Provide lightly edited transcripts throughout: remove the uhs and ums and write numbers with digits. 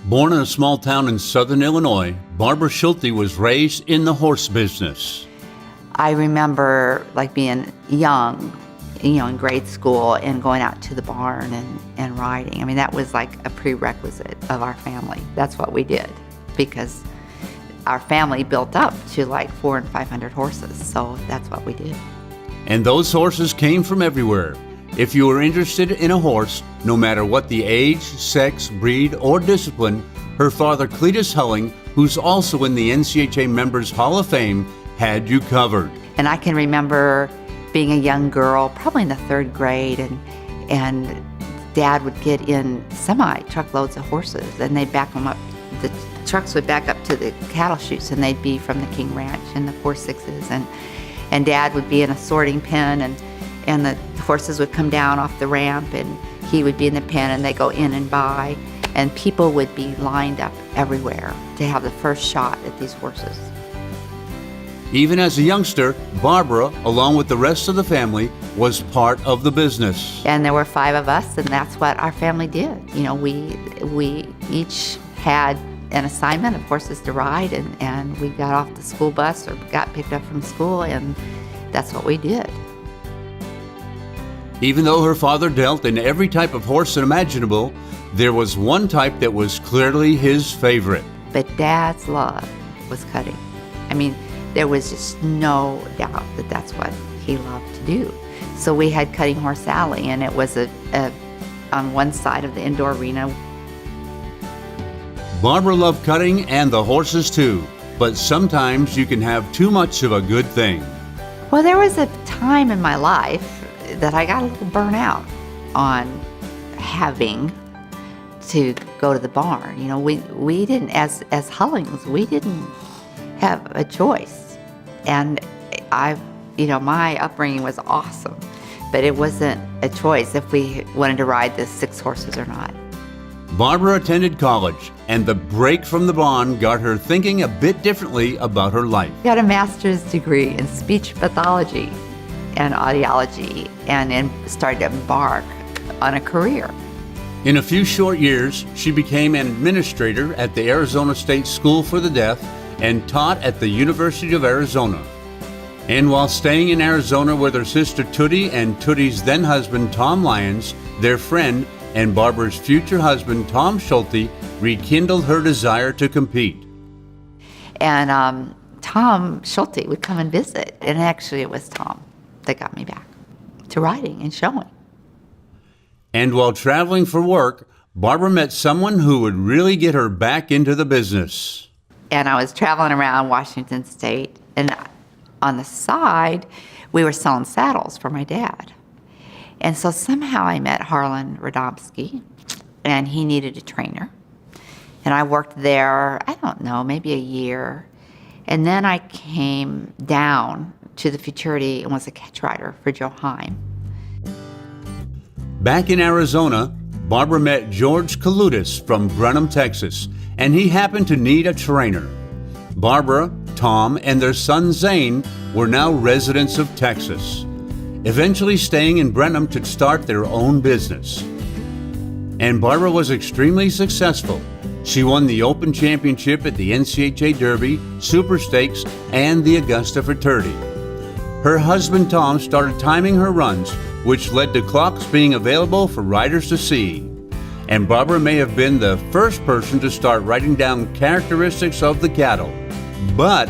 Born in a small town in southern Illinois, Barbra Schulte was raised in the horse business. I remember being young, in grade school and going out to the barn and riding. I mean, that was like a prerequisite of our family. That's what we did because our family built up to 400 and 500 horses. So that's what we did. And those horses came from everywhere. If you were interested in a horse, no matter what the age, sex, breed, or discipline, her father Cletus Hulling, who's also in the NCHA Members Hall of Fame, had you covered. And I can remember being a young girl, probably in the 3rd grade, and Dad would get in semi-truckloads of horses, and they'd back them up. The trucks would back up to the cattle chutes, and they'd be from the King Ranch and the 4.6s, and Dad would be in a sorting pen, and the horses would come down off the ramp, and he would be in the pen, and they'd go in and by, and people would be lined up everywhere to have the first shot at these horses. Even as a youngster, Barbra, along with the rest of the family, was part of the business. And there were 5 of us, and that's what our family did. We each had an assignment of horses to ride, and we got off the school bus or got picked up from school, and that's what we did. Even though her father dealt in every type of horse imaginable, there was one type that was clearly his favorite. But Dad's love was cutting. I mean, there was just no doubt that that's what he loved to do. So we had Cutting Horse Alley, and it was on one side of the indoor arena. Barbra loved cutting and the horses too, but sometimes you can have too much of a good thing. Well, there was a time in my life that I got a little burnt out on having to go to the barn. We didn't, as Hullings, we didn't have a choice. And my upbringing was awesome, but it wasn't a choice if we wanted to ride the 6 horses or not. Barbra attended college, and the break from the barn got her thinking a bit differently about her life. I got a master's degree in speech pathology and audiology, and then started to embark on a career. In a few short years, she became an administrator at the Arizona State School for the Deaf and taught at the University of Arizona. And while staying in Arizona with her sister Tootie and Tootie's then husband Tom Lyons, their friend and Barbra's future husband Tom Schulte rekindled her desire to compete. And Tom Schulte would come and visit, and actually it was Tom that got me back to riding and showing. And while traveling for work, Barbra met someone who would really get her back into the business. And I was traveling around Washington State, and on the side, we were selling saddles for my dad. And so somehow I met Harlan Radomski, and he needed a trainer. And I worked there, I don't know, maybe a year. And then I came down to the Futurity and was a catch rider for Joe Heim. Back in Arizona, Barbra met George Kalutis from Brenham, Texas, and he happened to need a trainer. Barbra, Tom, and their son Zane were now residents of Texas, eventually staying in Brenham to start their own business. And Barbra was extremely successful. She won the Open Championship at the NCHA Derby, Super Stakes, and the Augusta Fraternity. Her husband Tom started timing her runs, which led to clocks being available for riders to see. And Barbra may have been the first person to start writing down characteristics of the cattle. But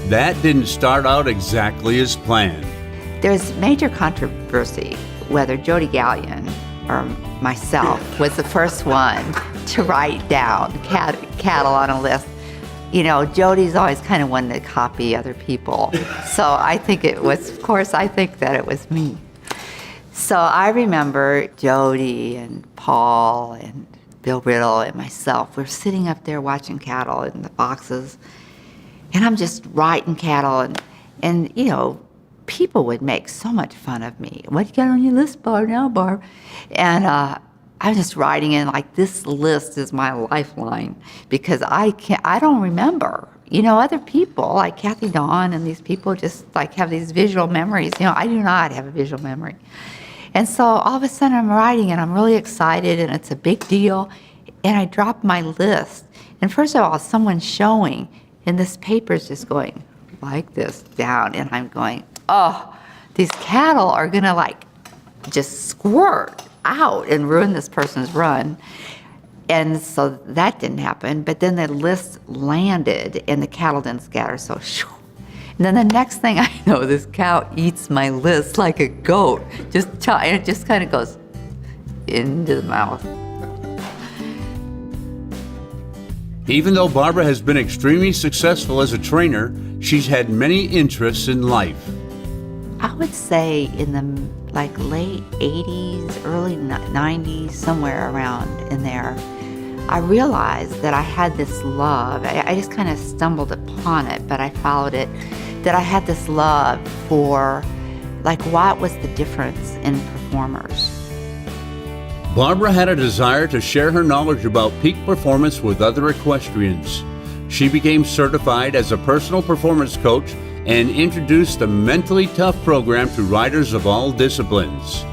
that didn't start out exactly as planned. There's major controversy whether Jody Gallion or myself was the first one to write down cattle on a list. Jody's always kind of wanted to copy other people. So I think it was, of course, I think that it was me. So I remember Jody and Paul and Bill Riddle and myself, we're sitting up there watching cattle in the boxes, and I'm just writing cattle, and people would make so much fun of me. What you got on your list, Barb, now, Barb? And I'm just writing in this list is my lifeline because I don't remember. Other people like Kathy Dawn and these people just have these visual memories. I do not have a visual memory. And so all of a sudden I'm writing and I'm really excited and it's a big deal. And I dropped my list. And first of all, someone's showing, and this paper's just going like this down. And I'm going, oh, these cattle are going to like just squirt out and ruin this person's run. And so that didn't happen. But then the list landed and the cattle didn't scatter. So, shoo. And then the next thing I know, this cow eats my list like a goat. And it just kind of goes into the mouth. Even though Barbra has been extremely successful as a trainer, she's had many interests in life. I would say in the late 80s, early 90s, somewhere around in there, I realized that I had this love. I just kind of stumbled upon it, but I followed it, that I had this love for what was the difference in performers. Barbra had a desire to share her knowledge about peak performance with other equestrians. She became certified as a personal performance coach and introduced the Mentally Tough program to riders of all disciplines.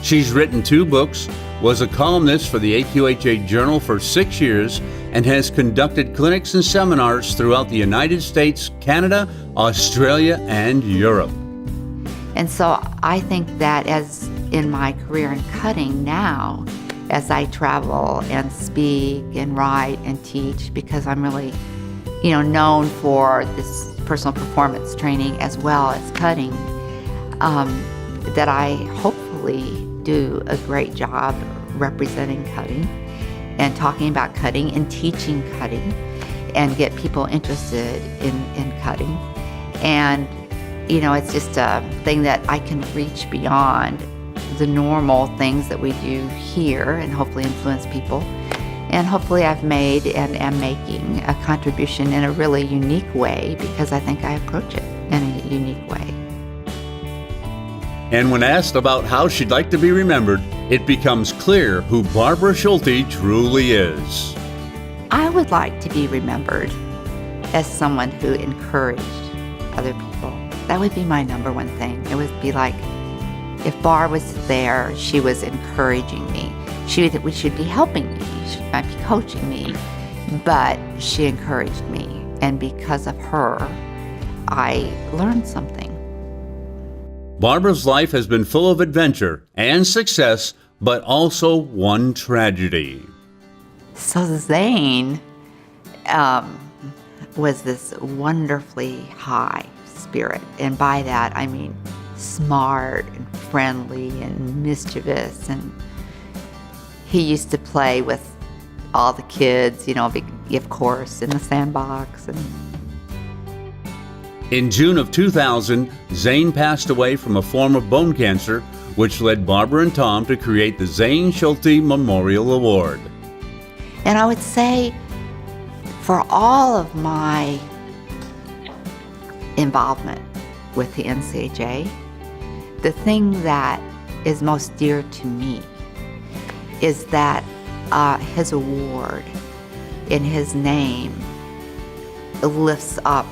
She's written 2 books, was a columnist for the AQHA Journal for 6 years, and has conducted clinics and seminars throughout the United States, Canada, Australia, and Europe. And so I think that as in my career in cutting now, as I travel and speak and write and teach, because I'm really, known for this personal performance training as well as cutting, that I hopefully do a great job representing cutting and talking about cutting and teaching cutting and get people interested in cutting. And, it's just a thing that I can reach beyond the normal things that we do here and hopefully influence people. And hopefully I've made and am making a contribution in a really unique way, because I think I approach it in a unique way. And when asked about how she'd like to be remembered, it becomes clear who Barbra Schulte truly is. I would like to be remembered as someone who encouraged other people. That would be my number one thing. It would be like, if Barb was there, she was encouraging me. She should be helping me. She might be coaching me, but she encouraged me. And because of her, I learned something. Barbra's life has been full of adventure and success, but also one tragedy. So Zane was this wonderfully high spirit. And by that, I mean smart and friendly and mischievous. And he used to play with all the kids, of course, in the sandbox. And in June of 2000, Zane passed away from a form of bone cancer, which led Barbra and Tom to create the Zane Schulte Memorial Award. And I would say, for all of my involvement with the NCHA, the thing that is most dear to me is that his award in his name lifts up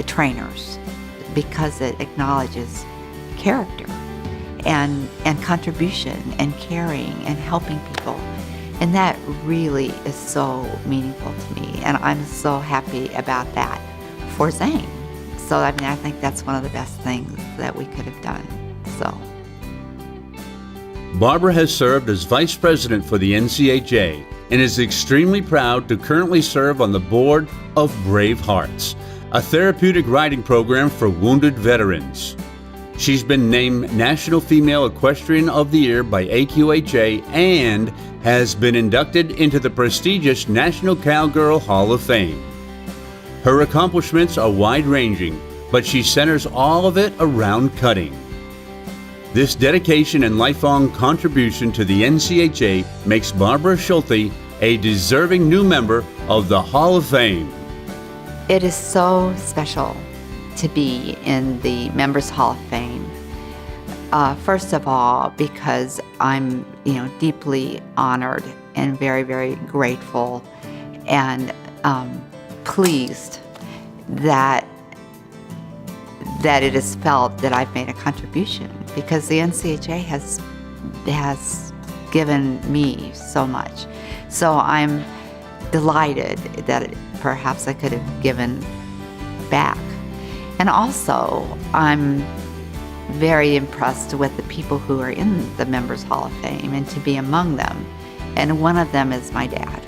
trainers, because it acknowledges character and contribution and caring and helping people. And that really is so meaningful to me. And I'm so happy about that for Zane. So, I think that's one of the best things that we could have done. So, Barbra has served as Vice President for the NCHA and is extremely proud to currently serve on the board of Brave Hearts, a therapeutic riding program for wounded veterans. She's been named National Female Equestrian of the Year by AQHA and has been inducted into the prestigious National Cowgirl Hall of Fame. Her accomplishments are wide-ranging, but she centers all of it around cutting. This dedication and lifelong contribution to the NCHA makes Barbra Schulte a deserving new member of the Hall of Fame. it is so special to be in the Members Hall of Fame. First of all, because I'm, deeply honored and very, very grateful and pleased that it is felt that I've made a contribution, because the NCHA has given me so much. So I'm delighted that perhaps I could have given back. And also, I'm very impressed with the people who are in the Members Hall of Fame and to be among them. And one of them is my dad.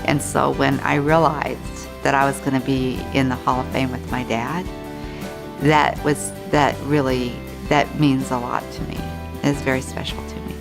And so when I realized that I was going to be in the Hall of Fame with my dad, that means a lot to me. It's very special to me.